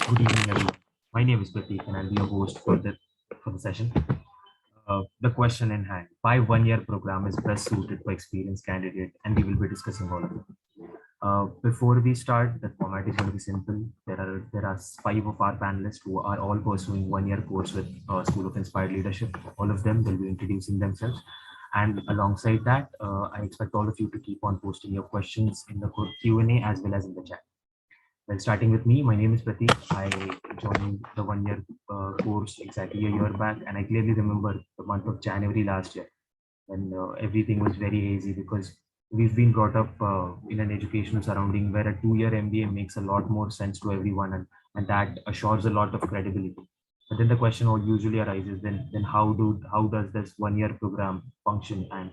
Good evening, everyone. My name is Pratik, and I'll be your host for the session. The question in hand: why one-year program is best suited for experienced candidate, and we will be discussing all of it. Before we start, the format is going to be simple. There are five of our panelists who are all pursuing one-year course with School of Inspired Leadership. All of them will be introducing themselves, and alongside that, I expect all of you to keep on posting your questions in the Q&A as well as in the chat. Well, starting with me, my name is Pratik. I joined the one-year course exactly a year back, and I clearly remember the month of January last year when everything was very hazy because we've been brought up in an educational surrounding where a two-year MBA makes a lot more sense to everyone, and that assures a lot of credibility. But then the question usually arises: then how does this one-year program function, and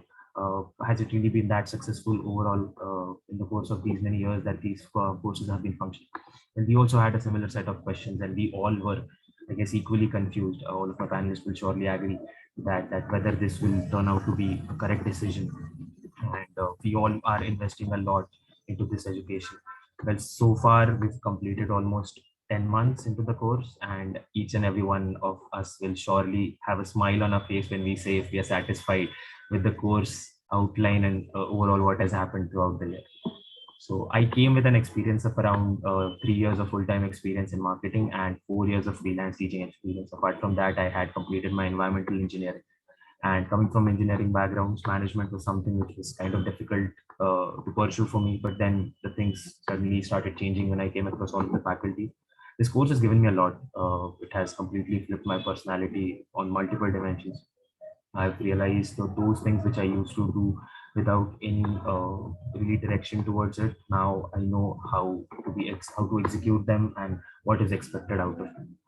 has it really been that successful overall in the course of these many years that these courses have been functioning? And we also had a similar set of questions, and we all were, I guess, equally confused. All of my panelists will surely agree that whether this will turn out to be a correct decision, and we all are investing a lot into this education. Well, so far we've completed almost 10 months into the course, and each and every one of us will surely have a smile on our face when we say if we are satisfied with the course outline and overall what has happened throughout the year. So I came with an experience of around 3 years of full-time experience in marketing and 4 years of freelance teaching experience. Apart from that, I had completed my environmental engineering. And coming from engineering backgrounds, management was something which was kind of difficult to pursue for me. But then the things suddenly started changing when I came across all of the faculty. This course has given me a lot. It has completely flipped my personality on multiple dimensions. I've realized that those things which I used to do without any really direction towards it. Now I know how to execute them and what is expected out of them.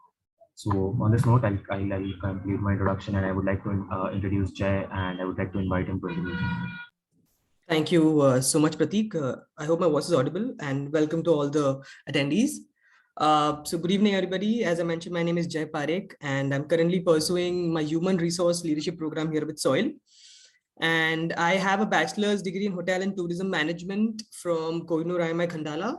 So on this note, I'll complete my introduction, and I would like to introduce Jay, and I would like to invite him to introduce. Thank you so much, Pratik. I hope my voice is audible, and welcome to all the attendees. So good evening, everybody. As I mentioned, my name is Jay Parekh, and I'm currently pursuing my human resource leadership program here with SOIL. And I have a bachelor's degree in hotel and tourism management from Kohinoor IMI Khandala.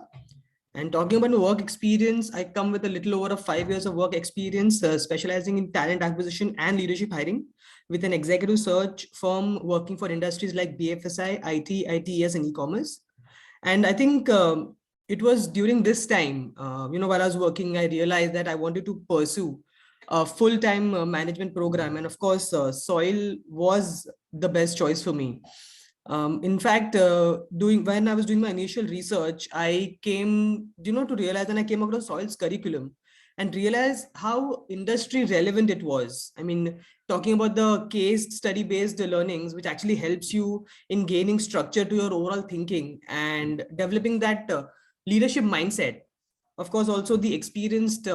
And talking about my work experience, I come with a little over 5 years of work experience, specializing in talent acquisition and leadership hiring with an executive search firm working for industries like BFSI, IT, ITES, and e-commerce. And I think it was during this time, while I was working, I realized that I wanted to pursue a full-time management program. And of course, SOIL was the best choice for me. In fact, when I was doing my initial research, I came, to realize, and I came across SOIL's curriculum and realized how industry relevant it was. I mean, talking about the case study based learnings, which actually helps you in gaining structure to your overall thinking and developing that leadership mindset. Of course, also the experienced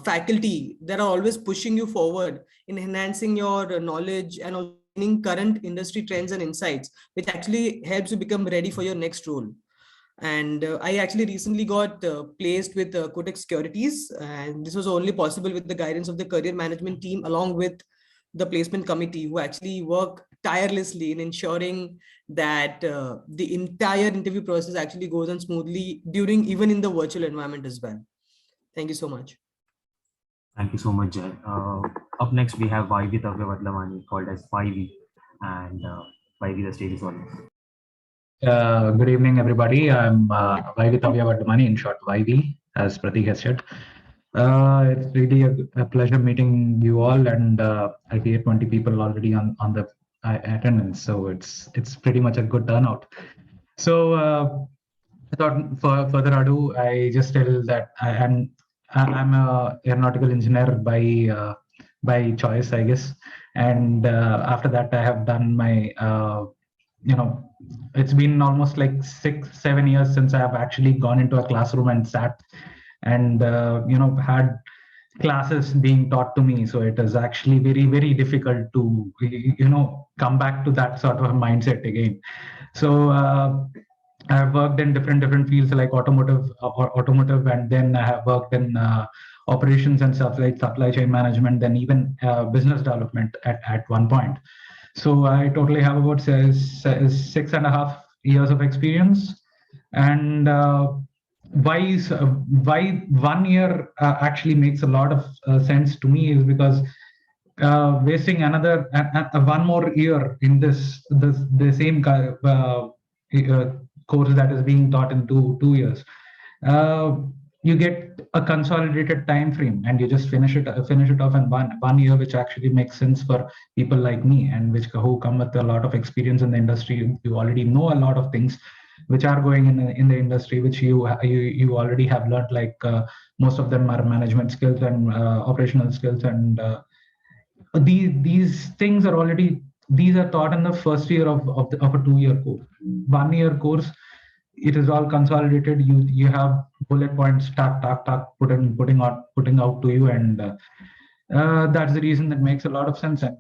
faculty that are always pushing you forward in enhancing your knowledge and also gaining current industry trends and insights, which actually helps you become ready for your next role. And I actually recently got placed with Kotak Securities, and this was only possible with the guidance of the career management team along with the placement committee, who actually work tirelessly in ensuring that the entire interview process actually goes on smoothly during even in the virtual environment as well. Thank you so much. Thank you so much, Jay. Up next, we have Vaivit Avyavadlamani, called as 5E, and 5E, the stage is on. Good evening, everybody. I'm Vaivit Avyavadlamani, in short, YV, as Pratik has said. It's really a pleasure meeting you all, and I see 20 people already on the attendance, so it's pretty much a good turnout. So I thought, for further ado, I just tell that I'm a aeronautical engineer by choice, I guess, and after that I have done my it's been almost like 6-7 years since I have actually gone into a classroom and sat and had classes being taught to me. So it is actually very, very difficult to come back to that sort of mindset again. So I have worked in different fields like automotive, and then I have worked in operations and stuff like supply chain management, then even business development at one point. So I totally have about 6.5 years of experience, and why 1 year actually makes a lot of sense to me is because wasting another one more year in the same course that is being taught in 2 years, you get a consolidated time frame and you just finish it off in one year, which actually makes sense for people like me and who come with a lot of experience in the industry. You already know a lot of things which are going in the industry, which you already have learned. Like most of them are management skills and operational skills, and these things are already taught in the first year of a 2 year course. 1 year course, it is all consolidated. You have bullet points, putting out to you, and that's the reason that makes a lot of sense. And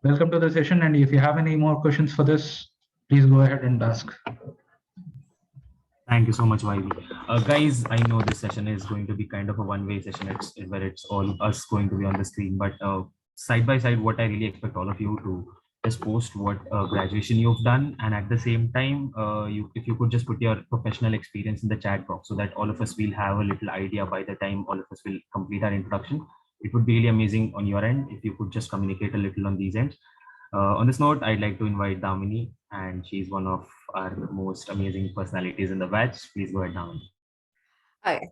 welcome to the session. And if you have any more questions for this, please go ahead and ask. Thank you so much, YV. Guys, I know this session is going to be kind of a one-way session. Where it's all us going to be on the screen, but side by side, what I really expect all of you to just post what graduation you've done, and at the same time, if you could just put your professional experience in the chat box, so that all of us will have a little idea by the time all of us will complete our introduction. It would be really amazing on your end if you could just communicate a little on these ends. On this note, I'd like to invite Damini, and she's one of our most amazing personalities in the batch. Please go ahead, Damini.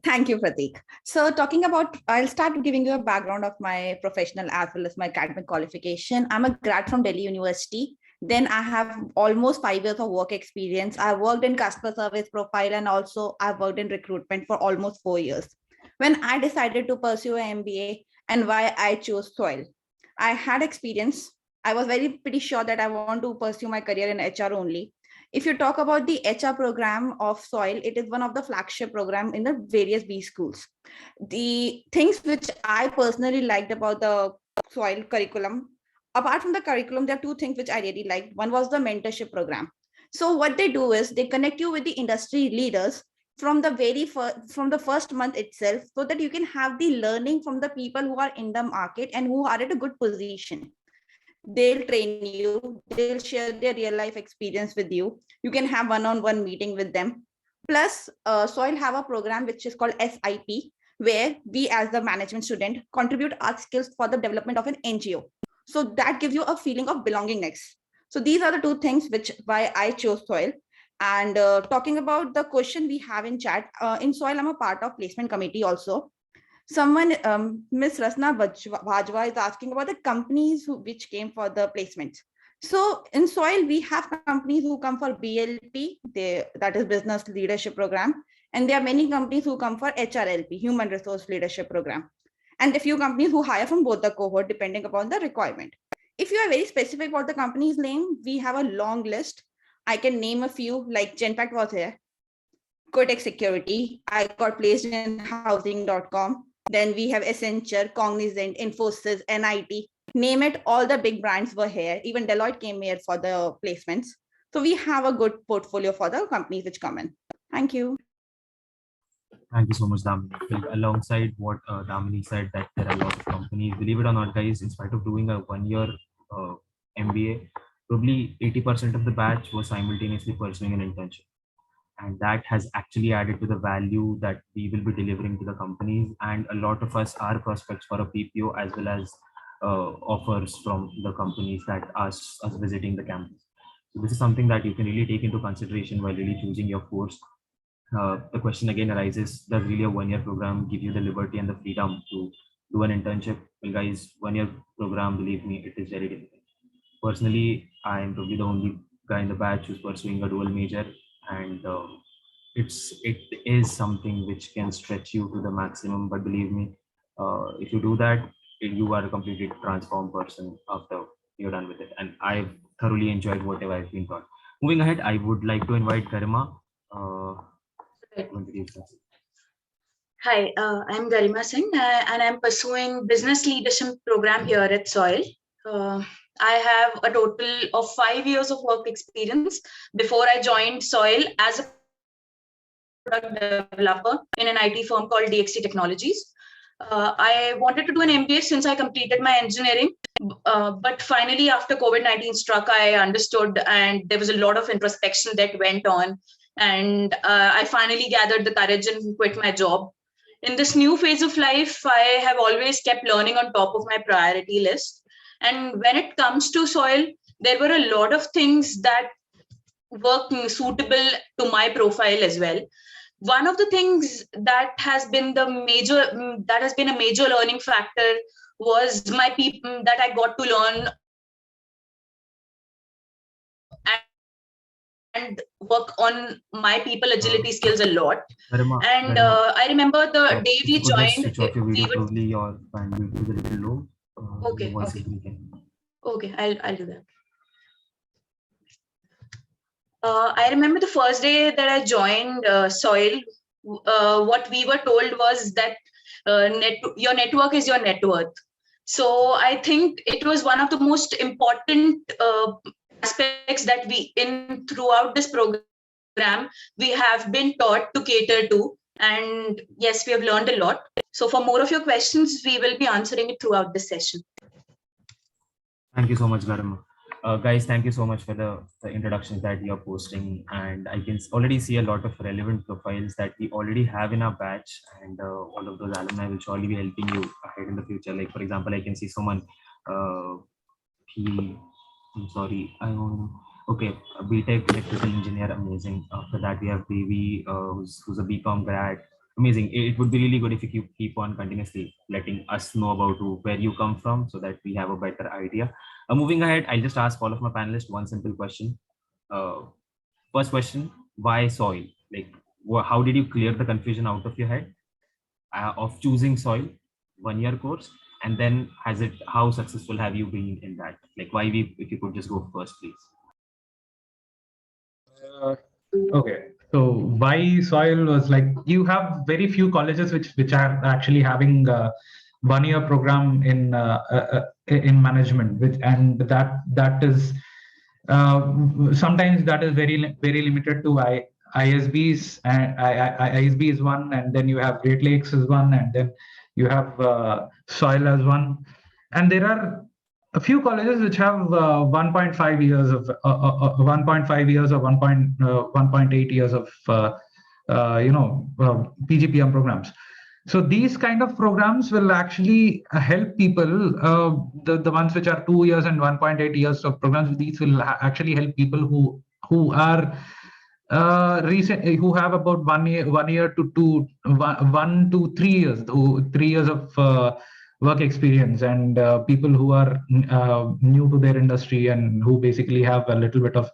Thank you, Pratik. So talking about, I'll start giving you a background of my professional as well as my academic qualification. I'm a grad from Delhi University. Then I have almost 5 years of work experience. I worked in customer service profile, and also I've worked in recruitment for almost 4 years. When I decided to pursue an MBA and why I chose SOIL, I had experience. I was pretty sure that I want to pursue my career in HR only. If you talk about the HR program of SOIL, it is one of the flagship program in the various B schools. The things which I personally liked about the SOIL curriculum, apart from the curriculum, there are 2 things which I really liked. One was the mentorship program. So what they do is they connect you with the industry leaders from the first month itself, so that you can have the learning from the people who are in the market and who are at a good position. They'll train you, they'll share their real life experience with you. You can have one-on-one meeting with them. Plus, SOIL have a program which is called SIP, where we as the management student contribute our skills for the development of an NGO. So that gives you a feeling of belongingness. So these are the 2 things why I chose SOIL. And talking about the question we have in chat, in SOIL, I'm a part of placement committee also. Someone, Ms. Rasna Bhajwa is asking about the companies which came for the placements. So in SOIL, we have companies who come for BLP, that is Business Leadership Program. And there are many companies who come for HRLP, Human Resource Leadership Program. And a few companies who hire from both the cohort, depending upon the requirement. If you are very specific about the company's name, we have a long list. I can name a few, like Genpact was here, Kotak Security, I got placed in housing.com. Then we have Accenture, Cognizant, Infosys, NIT, name it, all the big brands were here. Even Deloitte came here for the placements. So we have a good portfolio for the companies which come in. Thank you. Thank you so much, Damini. Alongside what Damini said, that there are a lot of companies, believe it or not, guys, in spite of doing a 1-year MBA, probably 80% of the batch was simultaneously pursuing an internship. And that has actually added to the value that we will be delivering to the companies. And a lot of us are prospects for a PPO, as well as offers from the companies that us visiting the campus. So this is something that you can really take into consideration while really choosing your course. The question again arises, does really a 1-year program give you the liberty and the freedom to do an internship? Well, guys, 1-year program, believe me, it is very difficult. Personally, I am probably the only guy in the batch who's pursuing a dual major, and it is something which can stretch you to the maximum. But believe me, if you do that, you are a completely transformed person after you're done with it. And I've thoroughly enjoyed whatever I've been taught. Moving ahead, I would like to invite Garima. Hi, I'm Garima Singh, and I'm pursuing business leadership program here at SOIL. I have a total of 5 years of work experience before I joined SOIL as a product developer in an IT firm called DXC Technologies. I wanted to do an MBA since I completed my engineering, but finally after COVID-19 struck, I understood, and there was a lot of introspection that went on. and I finally gathered the courage and quit my job. In this new phase of life, I have always kept learning on top of my priority list. And when it comes to soil, there were a lot of things that were suitable to my profile as well. One of the things that has been a major learning factor was my people that I got to learn and work on my people agility skills a lot. Garima, And Garima, I remember the day if we you could just joined, switch off your video, we were probably your bandwidth is a little low. Okay, Your voice okay. is leaking. okay. I'll do that. I remember the first day that I joined Soil. What we were told was that your network is your net worth. So I think it was one of the most important aspects that throughout this program we have been taught to cater to. And yes, we have learned a lot. So for more of your questions, we will be answering it throughout this session. Thank you so much, Garima. Guys, thank you so much for the introductions that you're posting. And I can already see a lot of relevant profiles that we already have in our batch. And all of those alumni will surely be helping you ahead in the future. Like, for example, I can see someone, I'm sorry, I don't know. Okay, a BTech electrical engineer, amazing. After that, we have Devi, who's a BCom grad. Amazing. It would be really good if you keep on continuously letting us know about where you come from so that we have a better idea. Moving ahead, I'll just ask all of my panelists one simple question. First question, why soil? Like, how did you clear the confusion out of your head of choosing soil 1-year course? And then how successful have you been in that? Like, if you could just go first, please. Okay, so why soil was like, you have very few colleges which are actually having 1-year program in management, and that is sometimes that is very limited to ISBs, and ISB is one, and then you have Great Lakes is one, and then you have soil as one, and there are a few colleges which have 1.5 years of 1.5 years or 1.8 years of PGPM programs. So these kind of programs will actually help people. The ones which are 2 years and 1.8 years of programs, these will actually help people who are who have about 1 year to 1 to 3 years, 3 years of work experience, and people who are new to their industry and who basically have a little bit of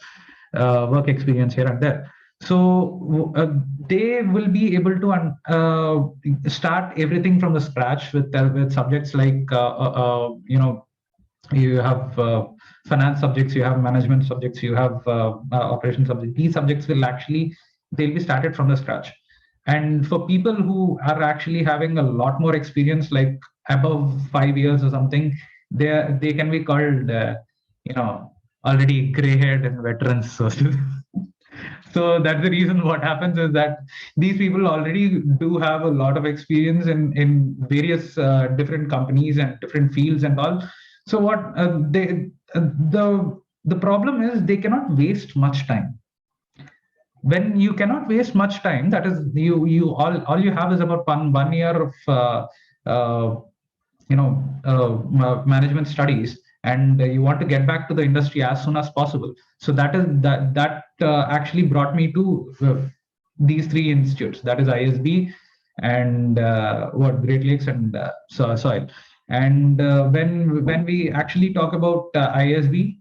work experience here and there. So they will be able to start everything from the scratch with subjects like you have finance subjects, you have management subjects, you have operation subjects. These subjects they'll be started from the scratch. And for people who are actually having a lot more experience, like above 5 years or something, they can be called already gray-haired and veterans. So that's the reason. What happens is that these people already do have a lot of experience in various different companies and different fields and all. So what the problem is, they cannot waste much time. When you cannot waste much time, that is, all you have is about one year of management studies, and you want to get back to the industry as soon as possible. So that actually brought me to these 3 institutes, that is ISB and Great Lakes and soil. And when we actually talk about ISB,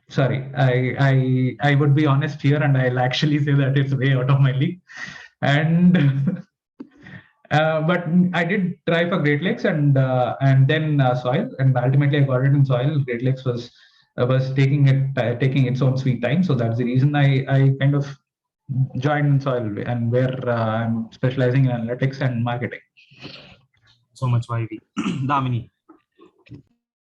sorry, I would be honest here, and I'll actually say that it's way out of my league. And but I did try for Great Lakes and then soil, and ultimately I got it in soil. Great Lakes was taking its own sweet time, so that's the reason I kind of joined in soil, and where I'm specializing in analytics and marketing. So much, YV. Damini.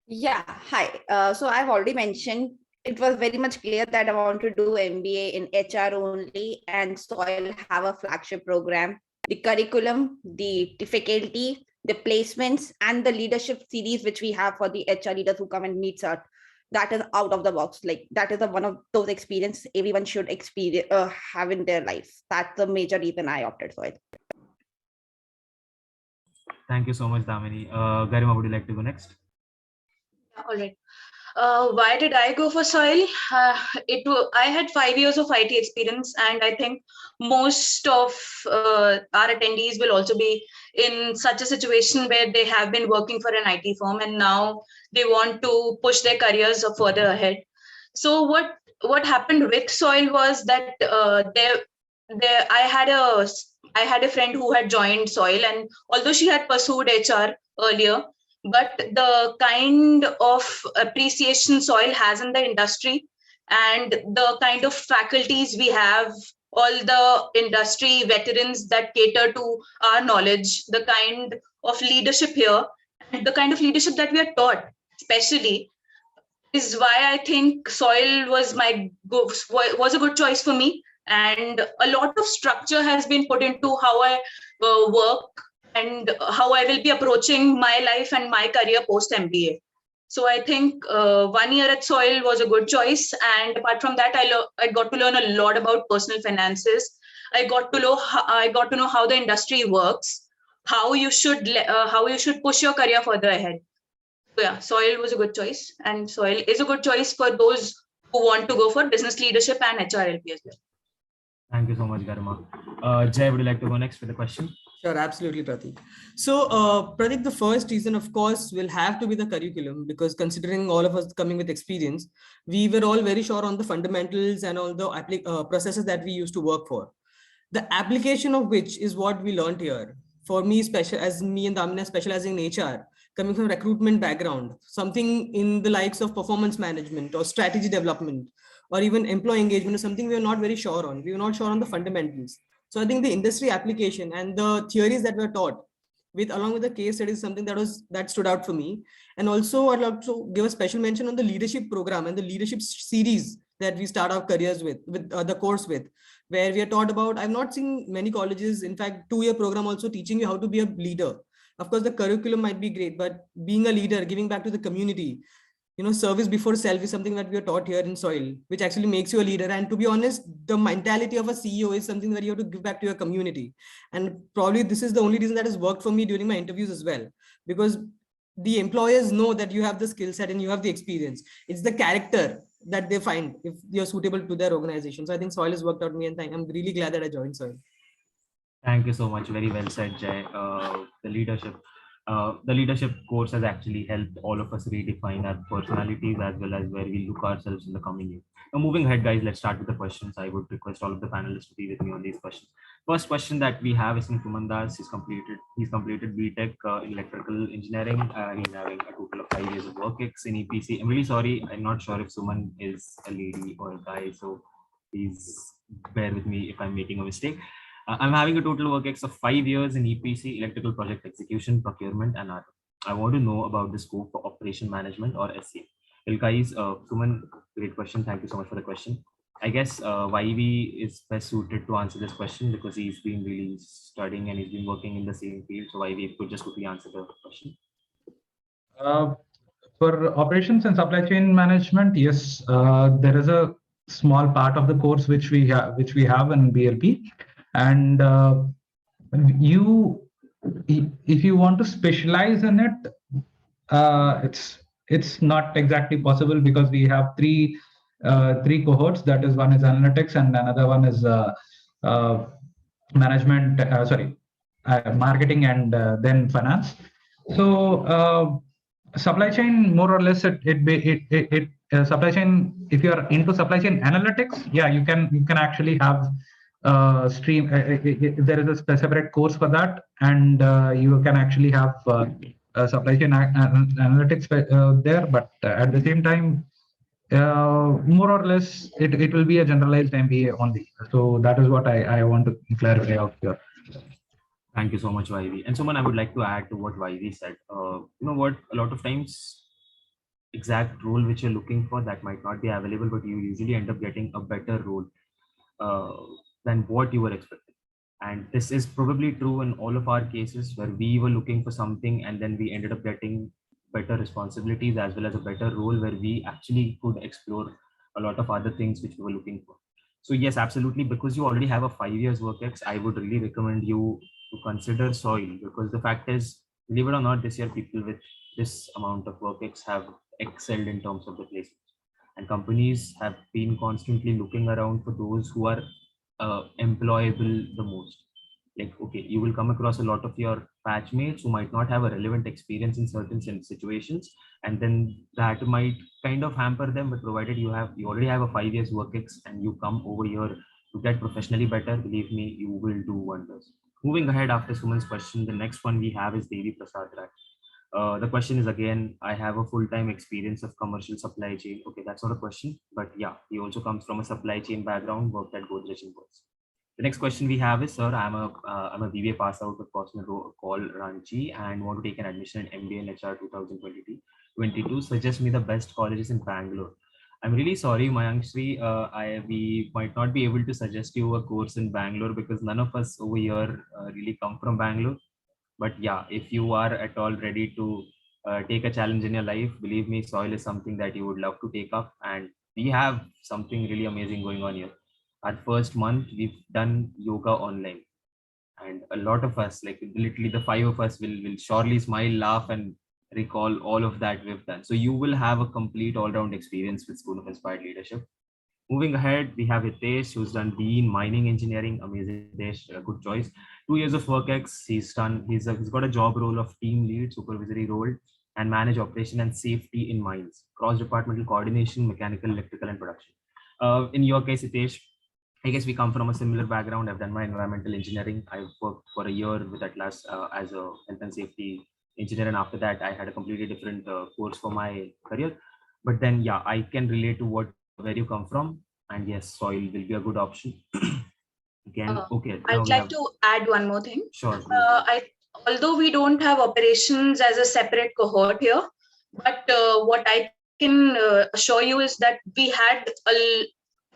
Yeah, hi. So I've already mentioned, it was very much clear that I want to do MBA in HR only, and Soil have a flagship program. The curriculum, the faculty, the placements, and the leadership series which we have for the HR leaders who come and meet us that is out of the box. Like that is one of those experience everyone should experience have in their life. That's the major reason I opted for it. Thank you so much, Damini. Garima, would you like to go next? All right. Why did I go for soil? I had 5 years of IT experience, and I think most of our attendees will also be in such a situation where they have been working for an IT firm and now they want to push their careers further ahead. So what happened with soil was that I had a friend who had joined soil, and although she had pursued HR earlier, but the kind of appreciation soil has in the industry and the kind of faculties we have, all the industry veterans that cater to our knowledge, the kind of leadership here, and the kind of leadership that we are taught, especially, is why I think soil was a good choice for me. And a lot of structure has been put into how I work and how I will be approaching my life and my career post MBA. So I think 1 year at Soil was a good choice. And apart from that, I got to learn a lot about personal finances. I got to know how the industry works, how you should push your career further ahead. So yeah, Soil was a good choice, and Soil is a good choice for those who want to go for business leadership and HRLP as well. Thank you so much, Garima. Jay, would you like to go next with the question? Sure, absolutely, Pratik. So, Pratik, the first reason, of course, will have to be the curriculum, because considering all of us coming with experience, we were all very sure on the fundamentals and all the processes that we used to work for. The application of which is what we learned here. For me, as me and Damina specializing in HR, coming from recruitment background, something in the likes of performance management or strategy development, or even employee engagement is something we are not very sure on. We are not sure on the fundamentals. So I think the industry application and the theories that were taught along with the case studies, something that stood out for me. And also I'd like to give a special mention on the leadership program and the leadership series that we start our careers with the course with, where we are taught about, I've not seen many colleges, in fact, 2-year program also teaching you how to be a leader. Of course, the curriculum might be great, but being a leader, giving back to the community, service before self is something that we are taught here in Soil, which actually makes you a leader. And to be honest, the mentality of a CEO is something that you have to give back to your community. And probably this is the only reason that has worked for me during my interviews as well, because the employers know that you have the skill set and you have the experience. It's the character that they find if you're suitable to their organization. So I think Soil has worked out me, and I'm really glad that I joined Soil. Thank you so much. Very well said, Jay. The leadership course has actually helped all of us redefine our personalities as well as where we look ourselves in the coming year. Now, moving ahead, guys, let's start with the questions. I would request all of the panelists to be with me on these questions. First question that we have is from Suman Das. He's completed BTech in electrical engineering. He's having a total of 5 years of work ex in EPC. I'm really sorry. I'm not sure if Suman is a lady or a guy, so please bear with me if I'm making a mistake. I'm having a total work ex of 5 years in EPC, electrical project execution, procurement, and art. I want to know about the scope for operation management or SCM. Well, guys, Suman, great question. Thank you so much for the question. I guess YV is best suited to answer this question because he's been really studying and he's been working in the same field. So YV could just quickly answer the question. For operations and supply chain management, yes, there is a small part of the course which we have in BLP. And if you want to specialize in it, it's not exactly possible because we have three cohorts. That is, one is analytics and another one is marketing and then finance. So supply chain, more or less, supply chain. If you are into supply chain analytics, yeah, you can actually have stream. There is a separate course for that, and you can actually have supply chain analytics there. But at the same time, more or less, it will be a generalized MBA only. So that is what I want to clarify out here. Thank you so much, YV. And Suman, I would like to add to what YV said. You know what? A lot of times, exact role which you're looking for that might not be available, but you usually end up getting a better role than what you were expecting. And this is probably true in all of our cases where we were looking for something and then we ended up getting better responsibilities as well as a better role where we actually could explore a lot of other things which we were looking for. So yes, absolutely. Because you already have a 5 years work ex, I would really recommend you to consider soil, because the fact is, believe it or not, this year people with this amount of work ex have excelled in terms of the placements, and companies have been constantly looking around for those who are employable the most. Like, okay, you will come across a lot of your batchmates who might not have a relevant experience in certain situations, and then that might kind of hamper them. But provided you already have a 5 years work ex and you come over here to get professionally better, believe me, you will do wonders. Moving ahead after Suman's question, the next one we have is Devi Prasad Rai. The question is again, I have a full-time experience of commercial supply chain. Okay, that's not a question, but yeah, he also comes from a supply chain background, worked at Godrej Imports. The next question we have is, sir, I'm a BBA pass out of Cosmo Call Ranchi and want to take an admission in MBA in HR 2022. Suggest me the best colleges in Bangalore. I'm really sorry, Mayankshri. We might not be able to suggest you a course in Bangalore because none of us over here really come from Bangalore. But yeah, if you are at all ready to take a challenge in your life, believe me, soil is something that you would love to take up. And we have something really amazing going on here. Our first month, we've done yoga online. And a lot of us, like literally the 5 of us, will surely smile, laugh, and recall all of that we've done. So you will have a complete all-round experience with School of Inspired Leadership. Moving ahead, we have Hitesh, who's done BE in mining engineering. Amazing, Hitesh, a good choice. 2 years of work ex. He's got a job role of team lead, supervisory role, and manage operation and safety in mines, cross-departmental coordination, mechanical, electrical, and production. In your case, Hitesh, I guess we come from a similar background. I've done my environmental engineering. I've worked for a year with Atlas as a health and safety engineer, and after that, I had a completely different course for my career. But then, yeah, I can relate to where you come from, and yes, soil will be a good option. Again, okay. I would like to add one more thing. Sure. Although we don't have operations as a separate cohort here, but what I can assure you is that we had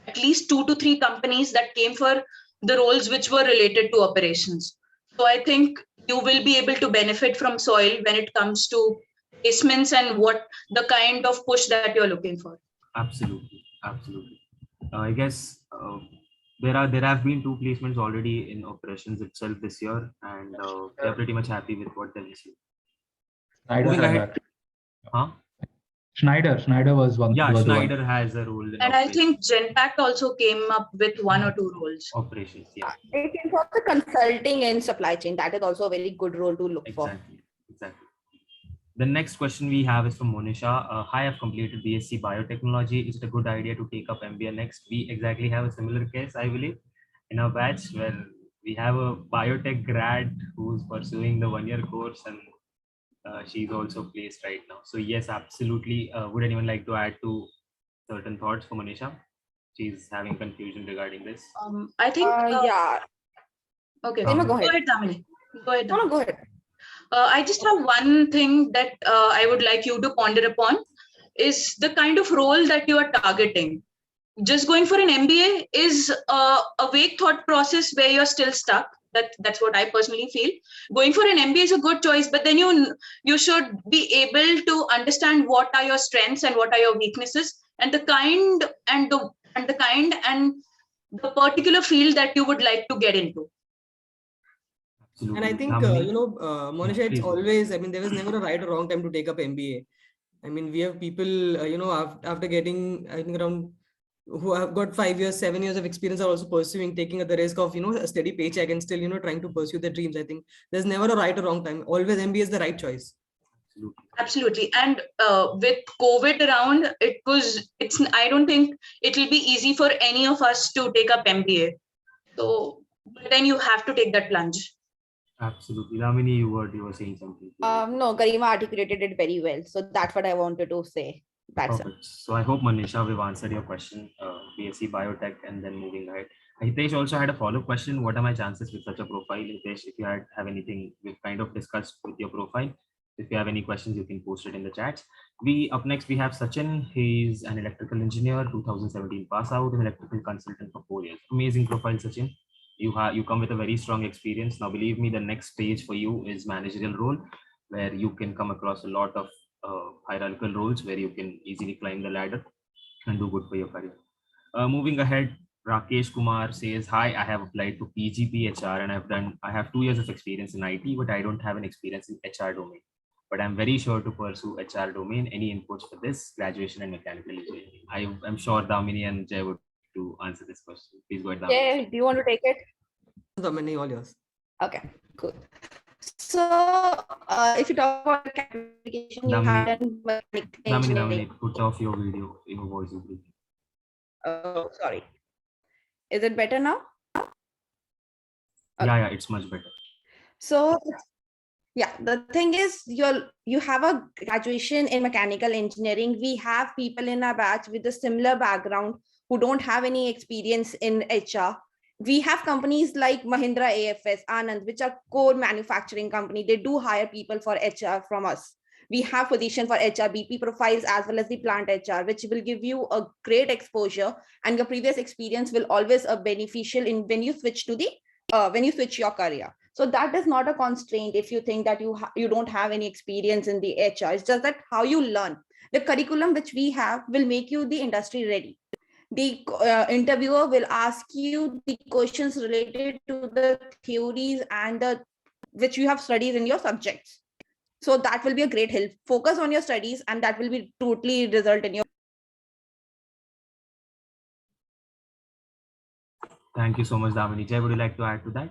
at least 2 to 3 companies that came for the roles which were related to operations. So I think you will be able to benefit from soil when it comes to placements and what the kind of push that you're looking for. Absolutely. I guess there have been 2 placements already in operations itself this year, and we are pretty much happy with what they received. Schneider was one. Yeah, Schneider has a role. And I think Genpact also came up with 1 or 2 roles. Operations, yeah. It is also consulting in supply chain. That is also a very good role to look for. Exactly. The next question we have is from Monisha. Hi, I've completed BSc Biotechnology. Is it a good idea to take up MBA next? We exactly have a similar case, I believe, in our batch where we have a biotech grad who's pursuing the 1-year course, and she's also placed right now. So yes, absolutely. Would anyone like to add to certain thoughts for Monisha? She's having confusion regarding this. I think. Yeah. Okay. Go ahead, Damini. Go ahead. No, go ahead. I just have one thing that I would like you to ponder upon is the kind of role that you are targeting. Just going for an MBA is a vague thought process where you're still stuck. That's what I personally feel. Going for an MBA is a good choice, but then you should be able to understand what are your strengths and what are your weaknesses, and the kind and the particular field that you would like to get into. Absolutely. And I think, Monisha, it's always, I mean, there was never a right or wrong time to take up MBA. I mean, we have people, after getting, I think around, who have got 5 years, 7 years of experience are also pursuing, taking the risk of, a steady paycheck and still, trying to pursue their dreams. I think there's never a right or wrong time. Always MBA is the right choice. Absolutely. And with COVID around, I don't think it will be easy for any of us to take up MBA. So, but then you have to take that plunge. Absolutely. Damini, you were saying something. No, Garima articulated it very well. So that's what I wanted to say. That's it. So I hope, Monisha, we've answered your question, BSc Biotech, and then moving ahead. Hitesh also had a follow-up question. What are my chances with such a profile? Hitesh, if you have anything we've kind of discussed with your profile, if you have any questions, you can post it in the chat. Up next, we have Sachin. He's an electrical engineer, 2017 pass out, an electrical consultant for 4 years. Amazing profile, Sachin. You come with a very strong experience. Now, believe me, the next stage for you is managerial role, where you can come across a lot of hierarchical roles where you can easily climb the ladder and do good for your career. Moving ahead, Rakesh Kumar says, "Hi, I have applied to PGP HR and I have 2 years of experience in IT, but I don't have an experience in HR domain. But I'm very sure to pursue HR domain. Any inputs for this? Graduation in mechanical engineering." I'm sure Damini and Jay would to answer this question. Please go ahead, Damini. Yeah, do you want to take it? Damini, all yours. Okay, cool. So, if you talk about application, you Damini, had done mechanical engineering. Damini, put off your video. Your voice is breaking. Oh, sorry. Is it better now? Yeah, it's much better. So, yeah, the thing is, you have a graduation in mechanical engineering. We have people in our batch with a similar background who don't have any experience in HR. We have companies like Mahindra AFS, Anand, which are core manufacturing company. They do hire people for HR from us. We have position for HR BP profiles as well as the plant HR, which will give you a great exposure, and your previous experience will always be beneficial in when you switch to the when you switch your career. So that is not a constraint if you think that you don't have any experience in the HR. It's just that how you learn. The curriculum which we have will make you the industry ready. The interviewer will ask you the questions related to the theories and the which you have studied in your subjects. So that will be a great help. Focus on your studies, and that will be totally result in your. Thank you so much, Damini. Jay, would you like to add to that?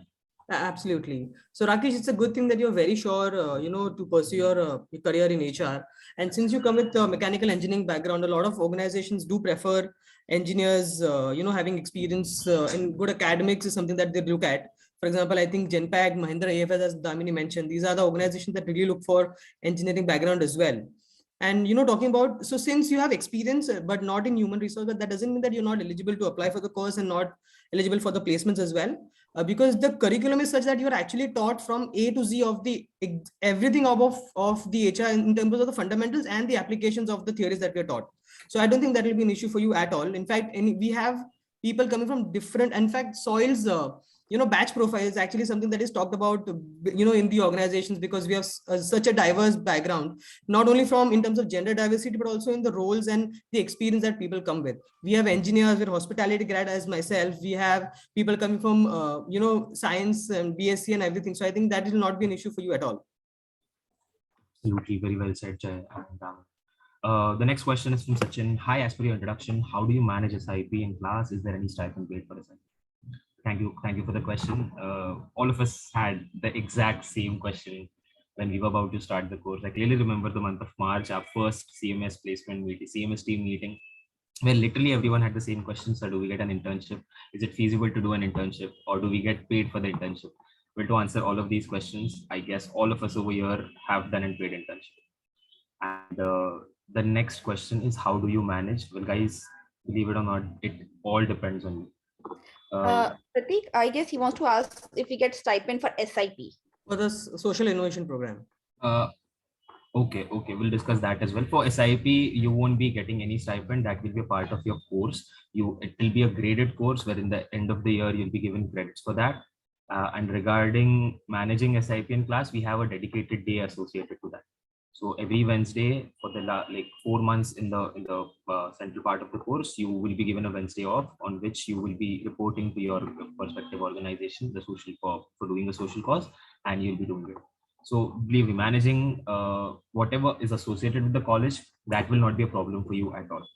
Absolutely. So Rakesh, it's a good thing that you're very sure, to pursue your career in HR. And since you come with a mechanical engineering background, a lot of organizations do prefer engineers, having experience in good academics is something that they look at. For example, I think Genpact, Mahindra AFS, as Damini mentioned, these are the organizations that really look for engineering background as well. And talking about, so since you have experience but not in human resource, but that doesn't mean that you're not eligible to apply for the course and not eligible for the placements as well, because the curriculum is such that you're actually taught from A to Z of the everything of the HR in terms of the fundamentals and the applications of the theories that we're taught. So I don't think that will be an issue for you at all. In fact, we have people coming from different, in fact, soils, batch profile is actually something that is talked about, in the organizations, because we have such a diverse background, not only from in terms of gender diversity, but also in the roles and the experience that people come with. We have engineers with hospitality grad as myself. We have people coming from, science and BSc and everything. So I think that will not be an issue for you at all. Absolutely, very well said, Jay. And, the next question is from Sachin. Hi, as per your introduction, how do you manage SIP in class? Is there any stipend paid for SIP? Thank you for the question. All of us had the exact same question when we were about to start the course. I clearly remember the month of March, our first CMS placement meeting, CMS team meeting, where literally everyone had the same question. So do we get an internship? Is it feasible to do an internship, or do we get paid for the internship? Well, to answer all of these questions, I guess all of us over here have done and paid internship. And the next question is, how do you manage? Well, guys, believe it or not, it all depends on you. Pratik, I guess he wants to ask if we get stipend for SIP. For the social innovation program. Okay, we'll discuss that as well. For SIP, you won't be getting any stipend. That will be a part of your course. It will be a graded course where in the end of the year you'll be given credits for that. And regarding managing SIP in class, we have a dedicated day associated to that. So every Wednesday for the 4 months in the central part of the course, you will be given a Wednesday off, on which you will be reporting to your prospective organization, the social for doing a social cause, and you'll be doing it. So believe me, managing whatever is associated with the college, that will not be a problem for you at all.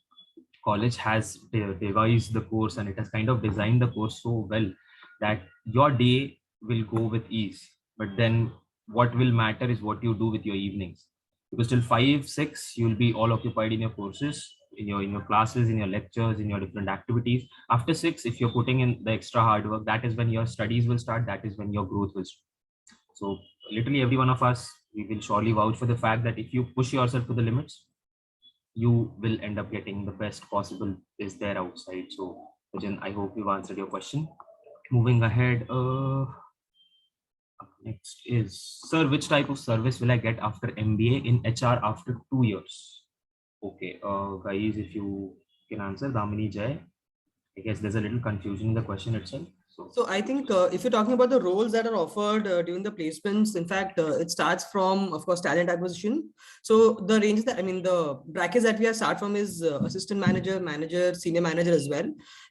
College has devised the course, and it has kind of designed the course so well that your day will go with ease. But then what will matter is what you do with your evenings. Because till 5, 6, you'll be all occupied in your courses, in your classes, in your lectures, in your different activities. After 6, if you're putting in the extra hard work, that is when your studies will start. That is when your growth will start. So literally every one of us, we will surely vouch for the fact that if you push yourself to the limits, you will end up getting the best possible is there outside. So Rajan, I hope we've answered your question. Moving ahead, next is, sir, which type of service will I get after MBA in HR after 2 years? Okay, guys, if you can answer, Damini, Jay. I guess there's a little confusion in the question itself. So I think if you're talking about the roles that are offered during the placements, in fact, it starts from, of course, talent acquisition. So the ranges that, I mean, the brackets that we have start from is assistant manager, manager, senior manager as well.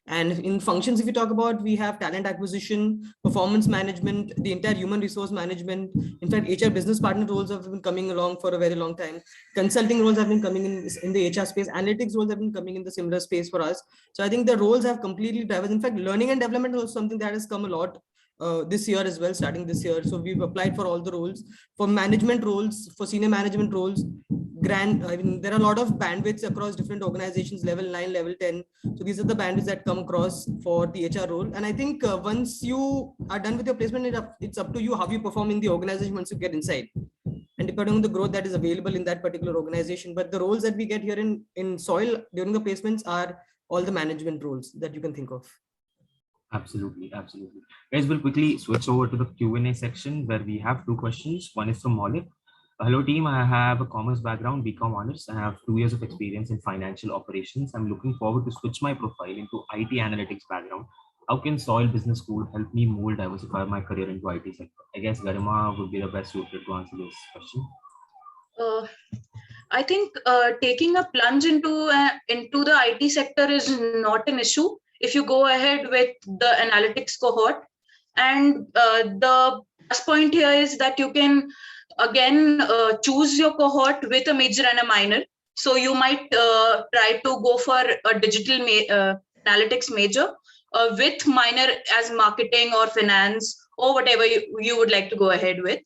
And in functions, if you talk about, we have talent acquisition, performance management, the entire human resource management. In fact, HR business partner roles have been coming along for a very long time. Consulting roles have been coming in the HR space. Analytics roles have been coming in the similar space for us. So I think the roles have completely diverse. In fact, learning and development is something that has come a lot this year as well, starting this year. So we've applied for all the roles. For management roles, for senior management roles, I mean, there are a lot of bandwidths across different organizations, level 9, level 10. So these are the bandwidths that come across for the HR role. And I think once you are done with your placement, it's up to you how you perform in the organization once you get inside. And depending on the growth that is available in that particular organization. But the roles that we get here in SOIL during the placements are all the management roles that you can think of. Absolutely, absolutely. Guys, we'll quickly switch over to the Q&A section where we have 2 questions. One is from Maulik. Hello team, I have a commerce background, BCom honors. I have 2 years of experience in financial operations. I'm looking forward to switch my profile into IT analytics background. How can SOIL Business School help me more diversify my career into IT sector? I guess Garima would be the best suited to answer this question. I think taking a plunge into the IT sector is not an issue if you go ahead with the analytics cohort. And the plus point here is that you can again choose your cohort with a major and a minor. So you might try to go for a digital analytics major with minor as marketing or finance or whatever you would like to go ahead with.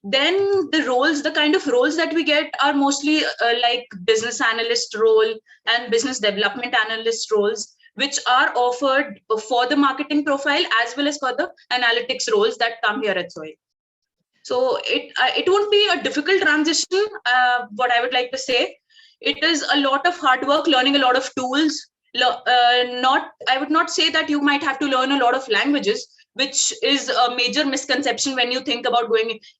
Then the kind of roles that we get are mostly like business analyst role and business development analyst roles, which are offered for the marketing profile as well as for the analytics roles that come here at SOIL. So it won't be a difficult transition. What I would like to say, it is a lot of hard work, learning a lot of tools. I would not say that you might have to learn a lot of languages, which is a major misconception when you think about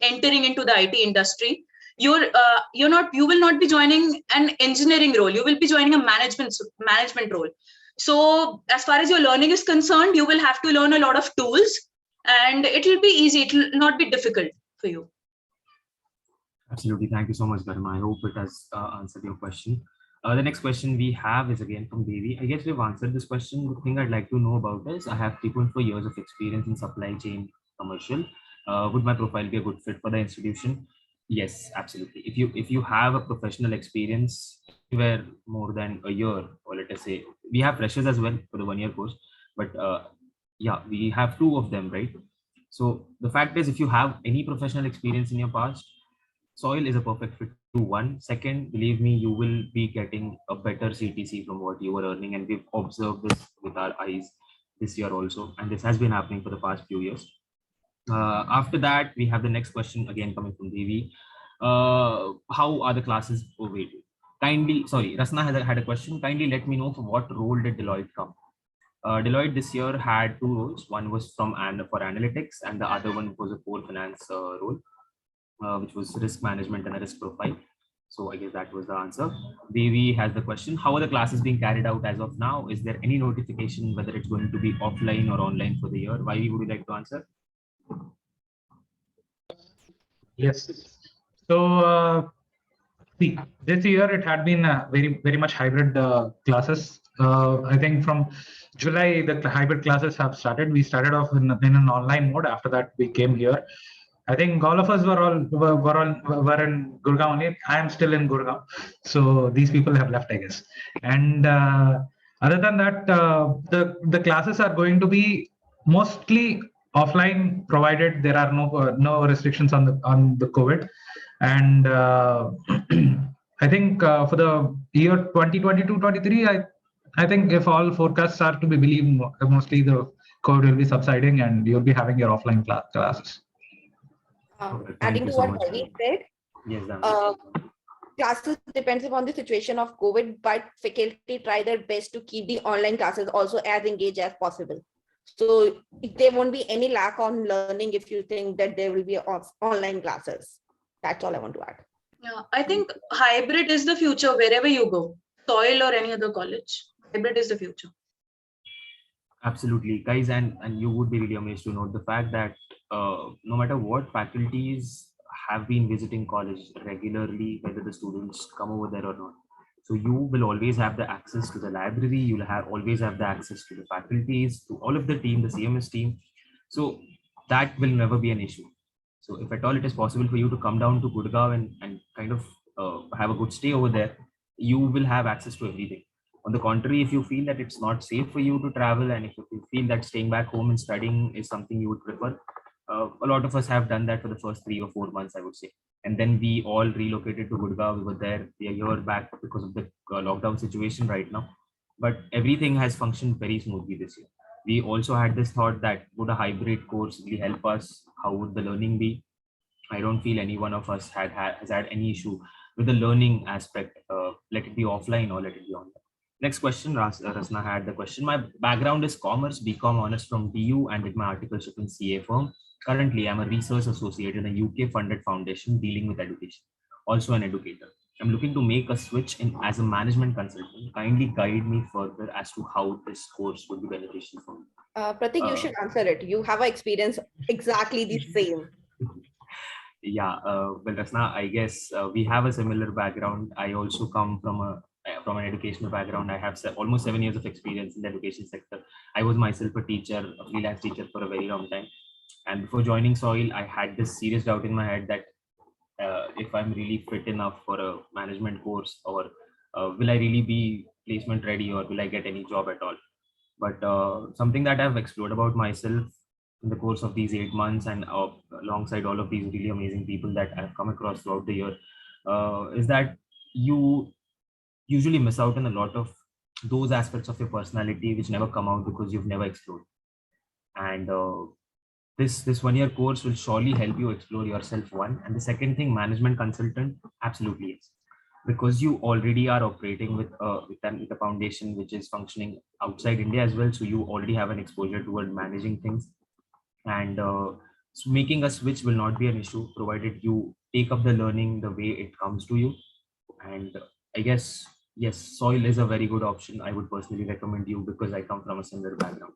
entering into the IT industry. You will not be joining an engineering role. You will be joining a management role. So as far as your learning is concerned, you will have to learn a lot of tools, and it will be easy. It will not be difficult for you. Absolutely. Thank you so much, Garima. I hope it has answered your question. The next question we have is again from Devi. I guess we've answered this question. The thing I'd like to know about is I have 3.4 years of experience in supply chain commercial. Would my profile be a good fit for the institution? Yes, absolutely. If you have a professional experience where more than a year, or let us say we have freshers as well for the 1-year course, but yeah, we have 2 of them, right? So the fact is, if you have any professional experience in your past, SOIL is a perfect fit to 1. Second, believe me, you will be getting a better CTC from what you were earning, and we've observed this with our eyes this year also, and this has been happening for the past few years. After that, we have the next question again coming from Devi. How are the classes provided? Rasna had a question. Kindly let me know for what role did Deloitte come? Deloitte this year had 2 roles. One was for analytics, and the other one was a core finance role, which was risk management and a risk profile. So I guess that was the answer. Devi has the question. How are the classes being carried out as of now? Is there any notification whether it's going to be offline or online for the year? Why would you like to answer? Yes. So see, this year it had been very much hybrid classes. I think from July the hybrid classes have started. We started off in an online mode. After that we came here. I think all of us were in Gurgaon only. I am still in Gurgaon, so these people have left, I guess. And other than that, the classes are going to be mostly offline, provided there are no restrictions on the COVID. And I think for the year 2022-23, I think if all forecasts are to be believed, mostly the COVID will be subsiding, and you'll be having your offline classes. Adding to what Ravi said, yes, classes depends upon the situation of COVID, but faculty try their best to keep the online classes also as engaged as possible. So there won't be any lack on learning if you think that there will be online classes. That's all I want to add. Yeah, I think hybrid is the future wherever you go, SOIL or any other college. Hybrid is the future. Absolutely, guys, and you would be really amazed to note the fact that no matter what faculties have been visiting college regularly, whether the students come over there or not. So you will always have the access to the library. You'll have always have the access to the faculties, to all of the team, the CMS team. So that will never be an issue. So if at all it is possible for you to come down to Gurgaon and kind of have a good stay over there, you will have access to everything. On the contrary, if you feel that it's not safe for you to travel, and if you feel that staying back home and studying is something you would prefer, a lot of us have done that for the first 3 or 4 months, I would say. And then we all relocated to Gurgaon. We were there. We are here back because of the lockdown situation right now. But everything has functioned very smoothly this year. We also had this thought that would a hybrid course really help us? How would the learning be? I don't feel any one of us has had any issue with the learning aspect, let it be offline or let it be online. Next question, Rasna had the question. My background is commerce, BCom honors from DU, and did my articleship in CA firm. Currently, I'm a research associate in a UK funded foundation dealing with education, also an educator. I'm looking to make a switch in as a management consultant. Kindly guide me further as to how this course would be beneficial for me. Pratik, you should answer it. You have an experience exactly the same. Yeah, well, Rasna, I guess we have a similar background. I also come from an educational background. I have almost 7 years of experience in the education sector. I was myself a teacher, a freelance teacher for a very long time. And before joining Soil, I had this serious doubt in my head that if I'm really fit enough for a management course, or will I really be placement ready, or will I get any job at all? But something that I've explored about myself in the course of these 8 months, and alongside all of these really amazing people that I've come across throughout the year, is that you usually miss out on a lot of those aspects of your personality which never come out because you've never explored. And this 1 year course will surely help you explore yourself, one. And the second thing, management consultant, absolutely yes, because you already are operating with a foundation which is functioning outside India as well. So you already have an exposure toward managing things, and so making a switch will not be an issue provided you take up the learning the way it comes to you. And I guess yes, Soil is a very good option. I would personally recommend you because I come from a similar background.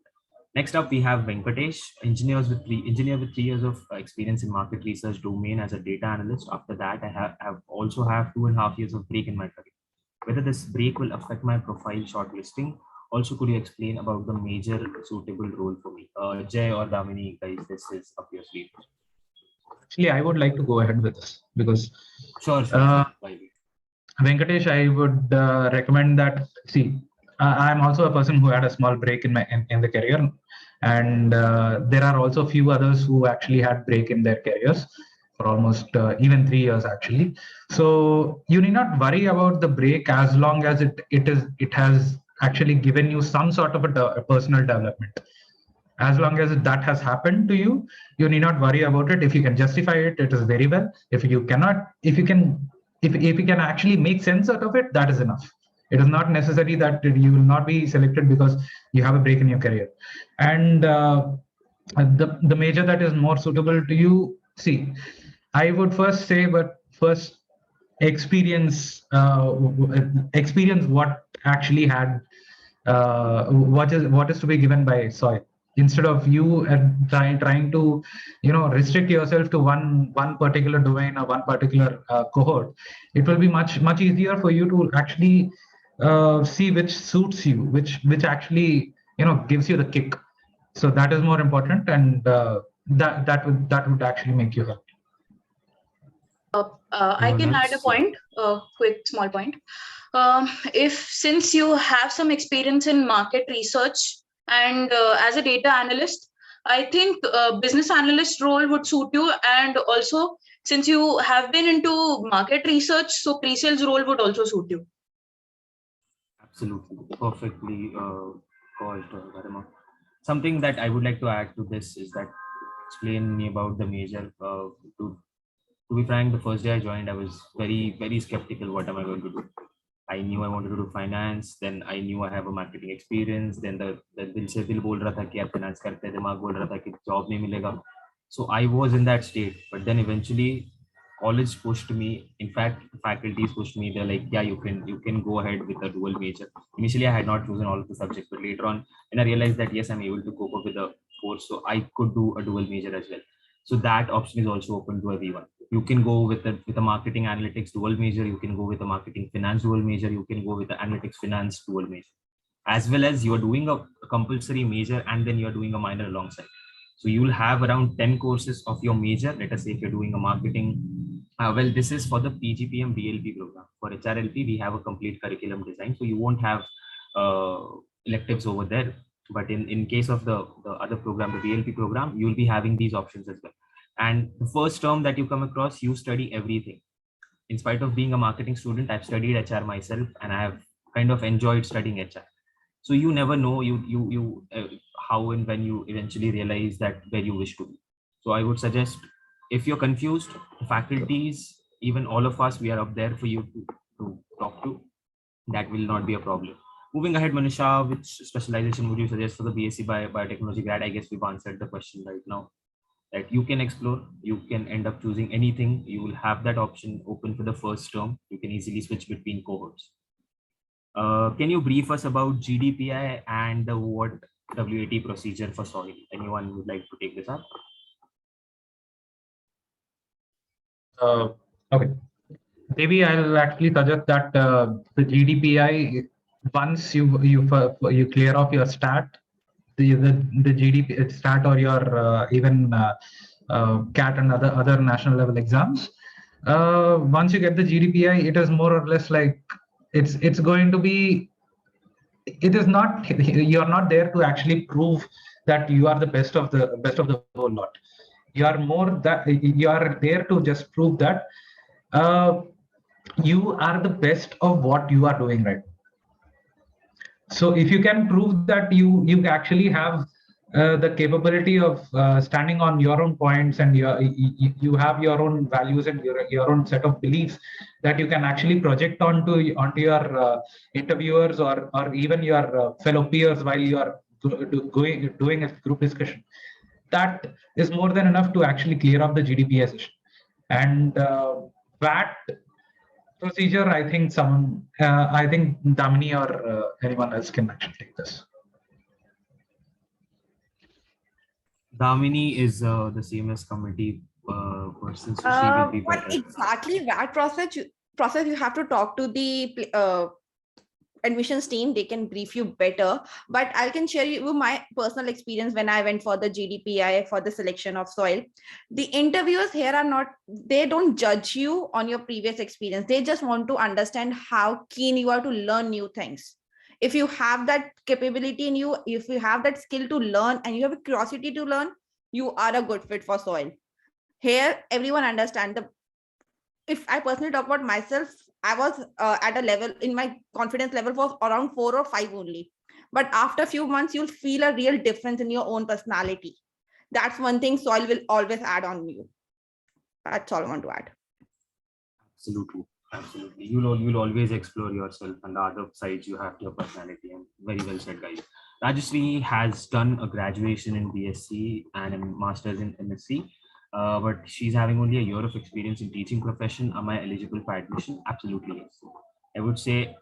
Next up, we have Venkatesh, engineer with 3 years of experience in market research domain as a data analyst. After that, I have also have 2.5 years of break in my career. Whether this break will affect my profile shortlisting. Also, could you explain about the major suitable role for me? Jay or Damini, guys, this is up your sleeve. Actually, I would like to go ahead with this because Sure. Venkatesh, I would recommend that. See, I'm also a person who had a small break in the career, and there are also a few others who actually had break in their careers for almost even 3 years actually. So you need not worry about the break as long as it has actually given you some sort of a personal development. As long as that has happened to you, you need not worry about it. If you can justify it, it is very well. If you cannot, if you can actually make sense out of it, that is enough. It is not necessary that you will not be selected because you have a break in your career. And the major that is more suitable to you, see, I would first say, but first experience what actually had what is to be given by Soil, instead of you trying to restrict yourself to one particular domain or one particular cohort. It will be much easier for you to actually see which suits you, which actually gives you the kick. So that is more important, and that would actually make you happy. I can add a point, a quick small point. Since you have some experience in market research and as a data analyst, I think business analyst role would suit you. And also, since you have been into market research, so pre-sales role would also suit you. Absolutely, perfectly called, Garima. Something that I would like to add to this is that explain me about the major. To be frank, the first day I joined, I was very skeptical. What am I going to do? I knew I wanted to do finance. Then I knew I have a marketing experience. Then the dil bol raha tha ki aap finance karte, dimag bol raha tha ki job nahi milega. So I was in that state. But then eventually, college pushed me. In fact, faculties pushed me. They're like, yeah, you can go ahead with a dual major. Initially, I had not chosen all of the subjects, but later on, when I realized that yes, I'm able to cope up with the course, so I could do a dual major as well. So that option is also open to everyone. You can go with a marketing analytics dual major. You can go with a marketing finance dual major. You can go with the analytics finance dual major, as well as you're doing a compulsory major and then you're doing a minor alongside. So you'll have around 10 courses of your major. Let us say if you're doing a marketing, well, this is for the PGPM DLP program. For HRLP, we have a complete curriculum design, so you won't have electives over there. But in case of the other program, the DLP program, you'll be having these options as well. And the first term that you come across, you study everything. In spite of being a marketing student, I've studied HR myself, and I have kind of enjoyed studying HR. So you never know how and when you eventually realize that where you wish to be. So I would suggest, if you're confused, the faculties, even all of us, we are up there for you to talk to. That will not be a problem. Moving ahead, Manisha, which specialization would you suggest for the BSc Biotechnology grad? I guess we've answered the question right now, that you can explore. You can end up choosing anything. You will have that option open for the first term. You can easily switch between cohorts. Can you brief us about GDPI and the what WAT procedure for soil? Anyone would like to take this up? Okay. Maybe I'll actually suggest that the GDPI, once you clear off your stat, the GDP stat or your even CAT and other national level exams. Once you get the GDPI, it is more or less like it's going to be. It is not, you're not there to actually prove that you are the best of the whole lot. You are there to just prove that you are the best of what you are doing right. So if you can prove that you actually have the capability of standing on your own points, and you have your own values and your own set of beliefs that you can actually project onto your interviewers or even your fellow peers while you are doing a group discussion, that is more than enough to actually clear up the GDPI session. And that procedure, I think Damini or anyone else can actually take this. Damini is the CMS committee person, so she will be What better. exactly that process you have to talk to the admissions team. They can brief you better, but I can share you my personal experience when I went for the GDPI for the selection of soil. The interviewers here they don't judge you on your previous experience. They just want to understand how keen you are to learn new things. If you have that capability in you, if you have that skill to learn and you have a curiosity to learn, you are a good fit for soil. Here, everyone understands if I personally talk about myself, I was at a level, in my confidence level was around 4 or 5 only. But after a few months, you'll feel a real difference in your own personality. That's one thing soil will always add on you. That's all I want to add. Absolutely. Absolutely. You'll always explore yourself, and the other sides you have your personality. And very well said, guys. Rajashree has done a graduation in BSc and a master's in MSc. But she's having only a year of experience in teaching profession. Am I eligible for admission? Absolutely yes. I would say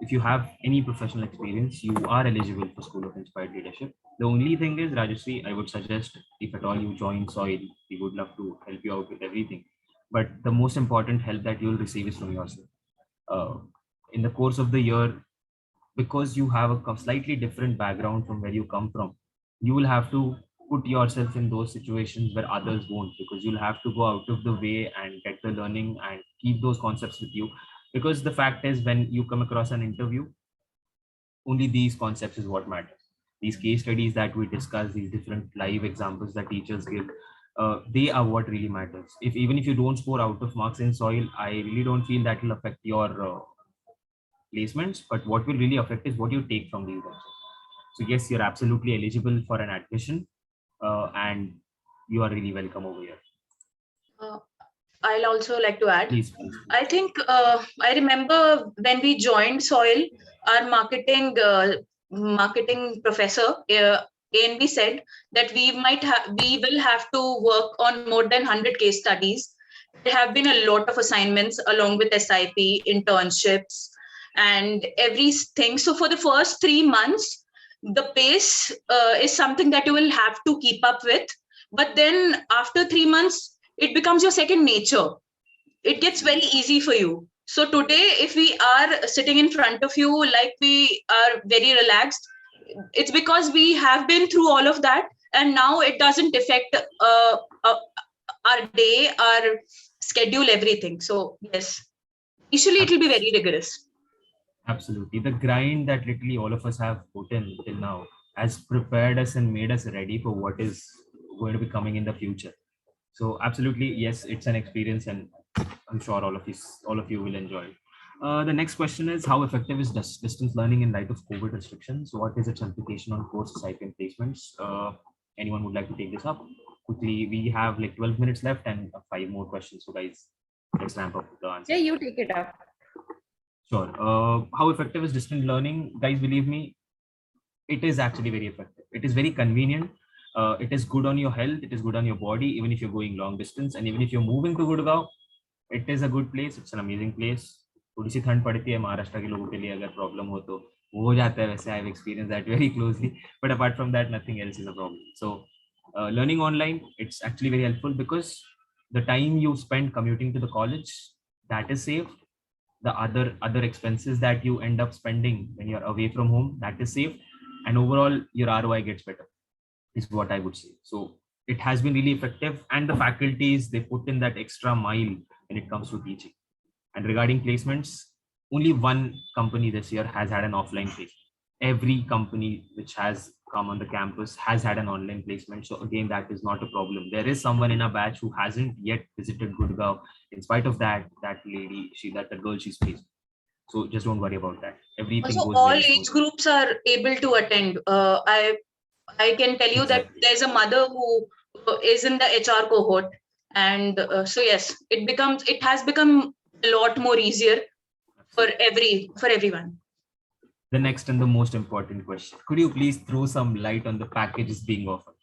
if you have any professional experience, you are eligible for School of Inspired Leadership. The only thing is, Rajashree, I would suggest if at all you join SOIL, we would love to help you out with everything. But the most important help that you'll receive is from yourself. In the course of the year, because you have a slightly different background from where you come from, you will have to put yourself in those situations where others won't, because you'll have to go out of the way and get the learning and keep those concepts with you. Because the fact is, when you come across an interview, only these concepts is what matters. These case studies that we discuss, these different live examples that teachers give, they are what really matters. Even if you don't score out of marks in soil, I really don't feel that will affect your placements, but what will really affect is what you take from these lessons. So yes, you're absolutely eligible for an admission, and you are really welcome over here. I'll also like to add. Please. I think I remember when we joined SOIL, our marketing professor ANB said that we will have to work on more than 100 case studies, there have been a lot of assignments along with SIP, internships, and everything. So for the first 3 months, the pace is something that you will have to keep up with. But then after 3 months, it becomes your second nature. It gets very easy for you. So today, if we are sitting in front of you like we are very relaxed, it's because we have been through all of that, and now it doesn't affect our day, our schedule, everything. So yes, initially it will be very rigorous. Absolutely. The grind that literally all of us have put in till now has prepared us and made us ready for what is going to be coming in the future. So absolutely, yes, it's an experience, and I'm sure all of you will enjoy it. The next question is, how effective is distance learning in light of COVID restrictions? What is its implication on courses, IP, and placements? Anyone would like to take this up? Quickly, we have like 12 minutes left and 5 more questions. So guys, let's ramp up the answer. Yeah, you take it up. Sure. How effective is distance learning? Guys, believe me, it is actually very effective. It is very convenient. It is good on your health. It is good on your body, even if you're going long distance. And even if you're moving to Gurgaon, it is a good place. It's an amazing place. थोड़ी सी ठंड पड़ती है महाराष्ट्र के लोगों के लिए, अगर problem हो तो वो हो जाता है वैसे. I have experience that very closely, but apart from that nothing else is a problem. So learning online, it's actually very helpful because the time you spend commuting to the college, that is saved. The other expenses that you end up spending when you're away from home, that is saved, and overall your ROI gets better, is what I would say. So it has been really effective, and the faculties, they put in that extra mile when it comes to teaching. And regarding placements, only one company this year has had an offline placement. Every company which has come on the campus has had an online placement. So again, that is not a problem. There is someone in our batch who hasn't yet visited Gurgaon. In spite of that, that girl, she's placed. So just don't worry about that. Everything Also, goes all very age smoothly. groups are able to attend. I can tell you that Exactly. there's a mother who is in the HR cohort, and so yes, it has become a lot more easier for everyone. The next and the most important question: could you please throw some light on the packages being offered?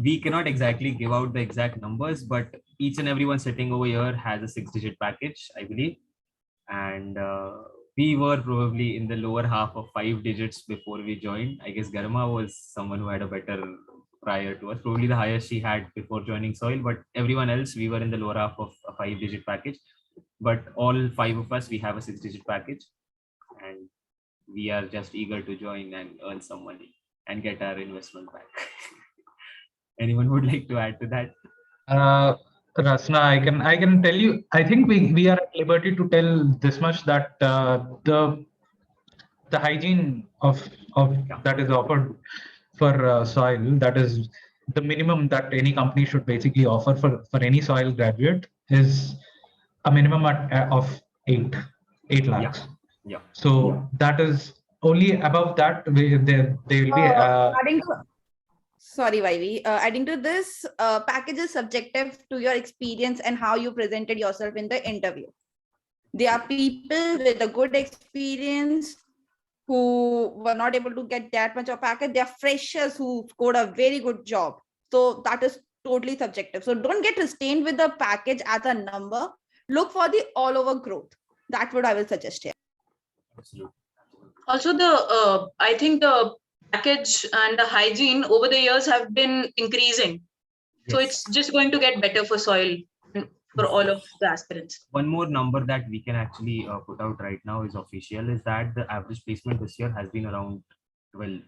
We cannot exactly give out the exact numbers, but each and everyone sitting over here has a 6-digit package, I believe. And we were probably in the lower half of 5 digits before we joined. I guess Garma was someone who had a better prior to us, probably the highest she had before joining Soil, but everyone else, we were in the lower half of a 5-digit package. But all 5 of us, we have a 6-digit package, and we are just eager to join and earn some money and get our investment back. Anyone would like to add to that? Rasna, I can tell you, I think we are at liberty to tell this much, that the hygiene of that is offered for Soil, that is the minimum that any company should basically offer for any Soil graduate, is a minimum of 8 lakhs. Yeah. So that is only above that there will be Sorry, Vivi. Adding to this, package is subjective to your experience and how you presented yourself in the interview. There are people with a good experience who were not able to get that much of package. There are freshers who scored a very good job. So that is totally subjective. So don't get restrained with the package as a number. Look for the all over growth. That's what I will suggest here. Absolutely. Also, I think the package and the hygiene over the years have been increasing. So Yes. it's just going to get better for Soil and for all of the aspirants. One more number that we can actually put out right now is official, is that the average placement this year has been around 12.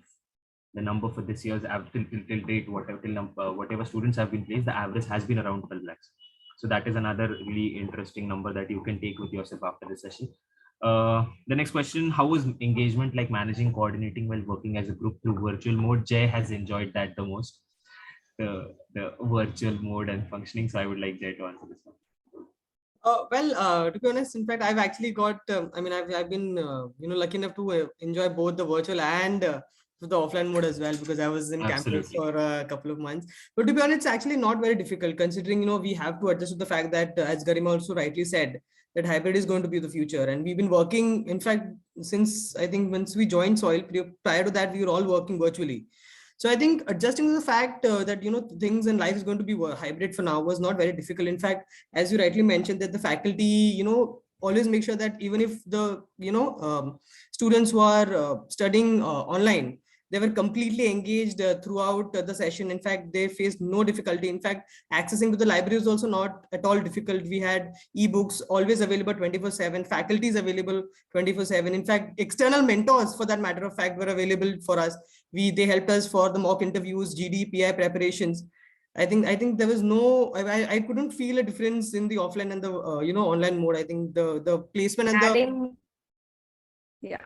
The number for this year's till date, whatever students have been placed, the average has been around 12 lakhs. So that is another really interesting number that you can take with yourself after the session. The next question: how was engagement like, managing, coordinating while working as a group through virtual mode? Jay has enjoyed that the most, the virtual mode and functioning. So I would like Jay to answer this one. To be honest, in fact, I've actually got, I've been, lucky enough to enjoy both the virtual and the offline mode as well, because I was in campus for a couple of months. But to be honest, it's actually not very difficult, considering, we have to adjust to the fact that, as Garima also rightly said, that hybrid is going to be the future. And we've been working, in fact, since I think once we joined Soil, prior to that, we were all working virtually. So I think adjusting to the fact that, things in life is going to be hybrid for now was not very difficult. In fact, as you rightly mentioned, that the faculty, always make sure that even if the, students who are studying online, they were completely engaged throughout the session. In fact, they faced no difficulty. In fact, accessing to the library is also not at all difficult. We had ebooks always available 24/7, faculties available 24/7. In fact, external mentors, for that matter of fact, were available for us. They helped us for the mock interviews, GD, PI preparations. I think there was no, I couldn't feel a difference in the offline and the online mode. I think the placement and Adding, yeah,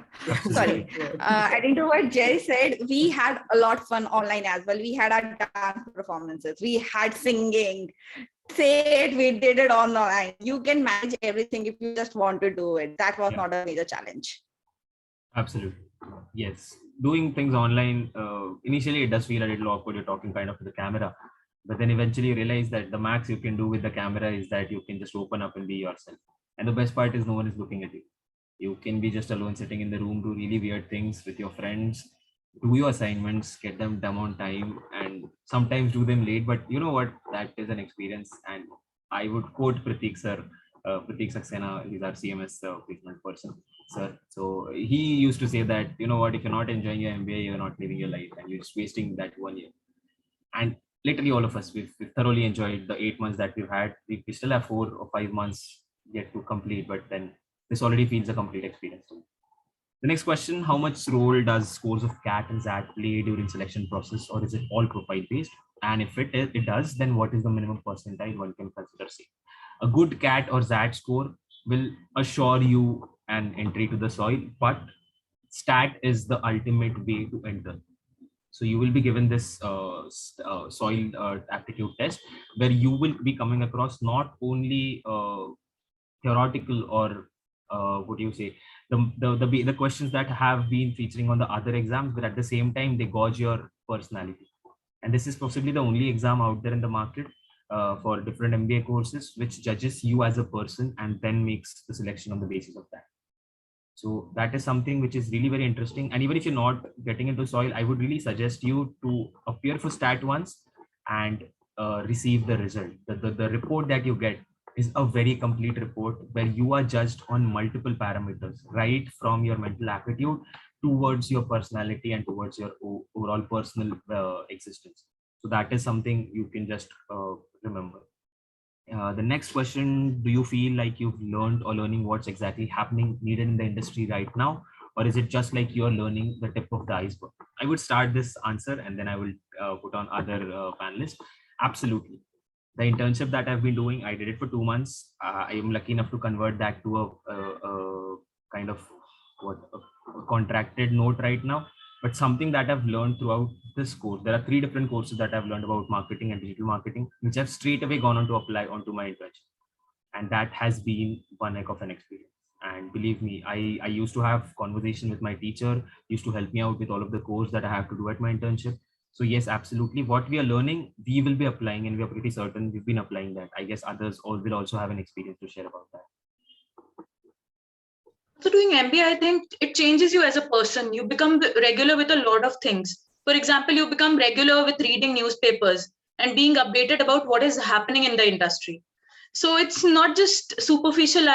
sorry. Adding to what Jay said, we had a lot of fun online as well. We had our dance performances, we had singing. Say it, we did it online. You can manage everything if you just want to do it. That was not a major challenge. Absolutely. Yes. Doing things online, initially it does feel a little awkward. You're talking kind of to the camera, but then eventually you realize that the max you can do with the camera is that you can just open up and be yourself. And the best part is no one is looking at you. You can be just alone sitting in the room, do really weird things with your friends, do your assignments, get them done on time, and sometimes do them late. But you know what? That is an experience. And I would quote Prateek sir, Prateek Saxena, he's our CMS placement person, sir. So he used to say that, you know what, if you're not enjoying your MBA, you're not living your life and you're just wasting that 1 year. And literally all of us, we've thoroughly enjoyed the 8 months that we've had. We still have 4 or 5 months yet to complete, but then this already feels a complete experience to me. The next question, how much role does scores of CAT and XAT play during selection process, or is it all profile based? And if it does, then what is the minimum percentile one can consider safe? A good CAT or XAT score will assure you an entry to the soil, but STAT is the ultimate way to enter. So you will be given this soil aptitude test where you will be coming across not only theoretical or what do you say, the questions that have been featuring on the other exams, but at the same time they gauge your personality. And this is possibly the only exam out there in the market for different MBA courses which judges you as a person and then makes the selection on the basis of that. So that is something which is really very interesting. And even if you're not getting into soil, I would really suggest you to appear for STAT once and receive the result. The report that you get is a very complete report where you are judged on multiple parameters, right from your mental aptitude towards your personality and towards your overall personal existence. So that is something you can just remember. The next question, do you feel like you've learned or learning what's exactly happening needed in the industry right now? Or is it just like you're learning the tip of the iceberg? I would start this answer and then I will put on other panelists. Absolutely. The internship that I've been doing, I did it for 2 months. I am lucky enough to convert that to a kind of a contracted note right now. But something that I've learned throughout this course, there are 3 different courses that I've learned about marketing and digital marketing, which I've straight away gone on to apply onto my internship. And that has been one heck of an experience. And believe me, I used to have conversation with my teacher, used to help me out with all of the course that I have to do at my internship. So yes, absolutely. What we are learning, we will be applying, and we are pretty certain we've been applying that. I guess others will also have an experience to share about that. So doing MBA, I think it changes you as a person. You become regular with a lot of things. For example, you become regular with reading newspapers and being updated about what is happening in the industry. So it's not just superficial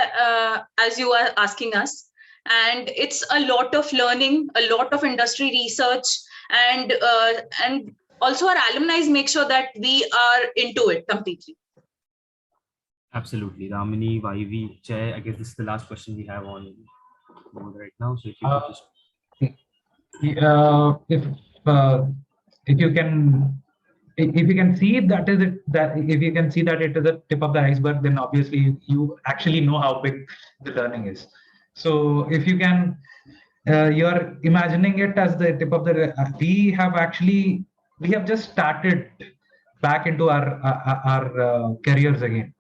as you are asking us. And it's a lot of learning, a lot of industry research, and also our alumni make sure that we are into it completely. Absolutely. Ramani, YV, Jay, I guess this is the last question we have on board right now. So if you could just... if you can see that is it, that if you can see that it is the tip of the iceberg, then obviously you actually know how big the learning is. So if you can, you're imagining it as the tip of the, we have just started back into our careers again.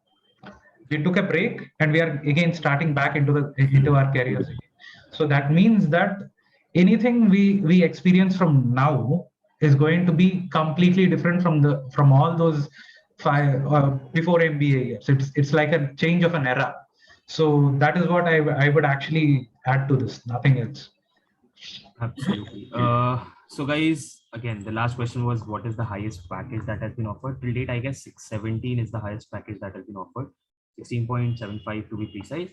We took a break and we are again starting back into our careers again. So that means that anything we experience from now is going to be completely different from all those 5 before MBA years. It's like a change of an era. So that is what I would actually add to this, nothing else. Absolutely. So guys, again, the last question was what is the highest package that has been offered till date? I guess 617 is the highest package that has been offered, 16.75 to be precise.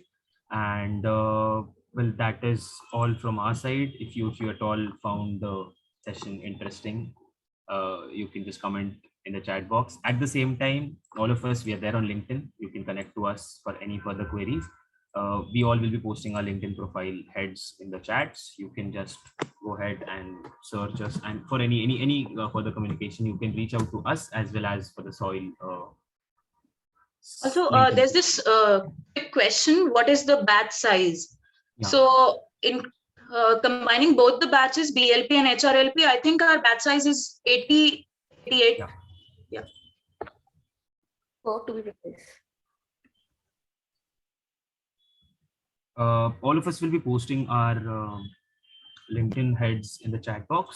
And well, that is all from our side. If you at all found the session interesting, you can just comment in the chat box. At the same time, all of us, we are there on LinkedIn. You can connect to us for any further queries. We all will be posting our LinkedIn profile heads in the chats. You can just go ahead and search us, and for any further communication, you can reach out to us as well as for the soil. Also, LinkedIn. there's this quick question: what is the batch size? Yeah. So, in combining both the batches, BLP and HRLP, I think our batch size is 80, 88. Yeah. So to be precise. All of us will be posting our LinkedIn heads in the chat box.